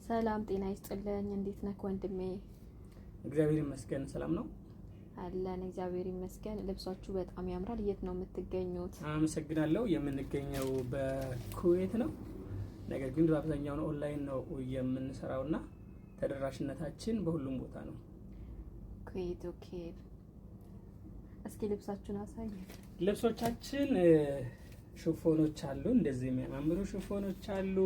ሰላም ጤና ይስጥልኝ። እንዴት ነህ ወንድሜ? እግዚአብሔር ይመስገን ሰላም ነው አለን። እግዚአብሔር ይመስገን። ልብሳችሁ በጣም ያምራል። የት ነው የምትገኙት? አመሰግናለሁ። የምንገኘው በኩዌት ነው። ነገር ግን በአብዛኛው ኦንላይን ነው የምንሰራውና ተደራሽነታችን በሁሉም ቦታ ነው። ኩዌት ኦኬ። እስኪ ልብሳችሁን አሳዩ። ልብሶቻችን ሽፎኖች አሉ። እንደዚህ የሚያማምሩ ሽፎኖች አሉ።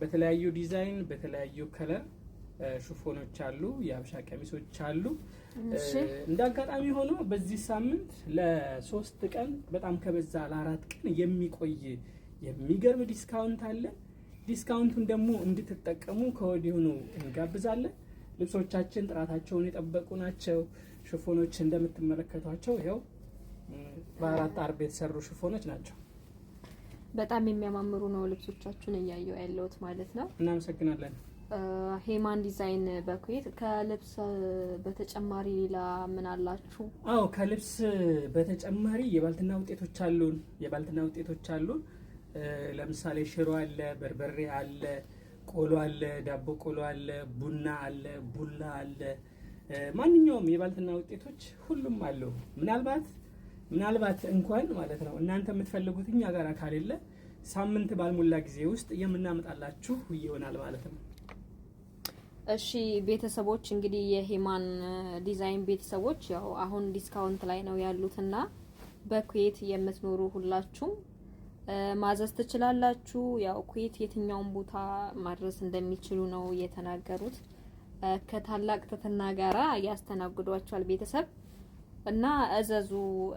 በተለያዩ ዲዛይን በተለያዩ ከለር ሽፎኖች አሉ። የሀበሻ ቀሚሶች አሉ። እንደ አጋጣሚ ሆኖ በዚህ ሳምንት ለ3 ቀን በጣም ከበዛ ለ4 ቀን የሚቆይ የሚገርም ዲስካውንት አለ። ዲስካውንቱን ደግሞ እንድትጠቀሙ ከወዲሁ እንጋብዛለን። ልብሶቻችን ጥራታቸውን የጠበቁ ናቸው። ሽፎኖች እንደምትመለከቷቸው ይኸው በ4 አርብ የተሰሩ ሽፎኖች ናቸው። በጣም የሚያማምሩ ነው ልብሶቻችሁን እያየሁ ያለሁት ማለት ነው። እናመሰግናለን። ሄማን ዲዛይን በኩዌት ከልብስ በተጨማሪ ሌላ ምን አላችሁ? አዎ ከልብስ በተጨማሪ የባልትና ውጤቶች አሉን። ለምሳሌ ሽሮ አለ፣ በርበሬ አለ፣ ቆሎ አለ፣ ዳቦ ቆሎ አለ፣ ቡና አለ፣ ቡላ አለ። ማንኛውም የባልትና ውጤቶች ሁሉም አሉ። ምናልባት እንኳን ማለት ነው እናንተ የምትፈልጉት እኛ ጋር ካሌለ ሳምንት ባልሞላ ጊዜ ውስጥ የምናመጣላችሁ ይሆናል ማለት ነው። እሺ ቤተሰቦች እንግዲህ የሄማን ዲዛይን ቤተሰቦች ያው አሁን ዲስካውንት ላይ ነው ያሉትና በኩዌት የምትኖሩ ሁላችሁም ማዘዝ ትችላላችሁ። ያው ኩዌት የትኛውን ቦታ ማድረስ እንደሚችሉ ነው የተናገሩት። ከታላቅ ትህትና ጋራ ያስተናግዷቸዋል ቤተሰብ እና እዘዙ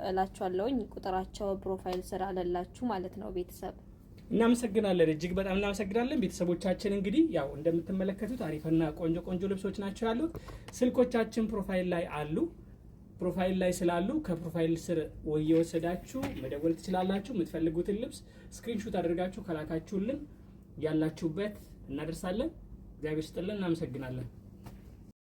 እላችኋለሁኝ። ቁጥራቸው ፕሮፋይል ስራ አለላችሁ ማለት ነው ቤተሰብ። እናመሰግናለን። እጅግ በጣም እናመሰግናለን ቤተሰቦቻችን። እንግዲህ ያው እንደምትመለከቱት አሪፍና ቆንጆ ልብሶች ናቸው ያሉት። ስልኮቻችን ፕሮፋይል ላይ አሉ። ፕሮፋይል ላይ ስላሉ ከፕሮፋይል ስር ወየወሰዳችሁ መደወል ትችላላችሁ። የምትፈልጉትን ልብስ ስክሪንሾት አድርጋችሁ ከላካችሁልን ያላችሁበት እናደርሳለን። እግዚአብሔር ይስጥልን። እናመሰግናለን።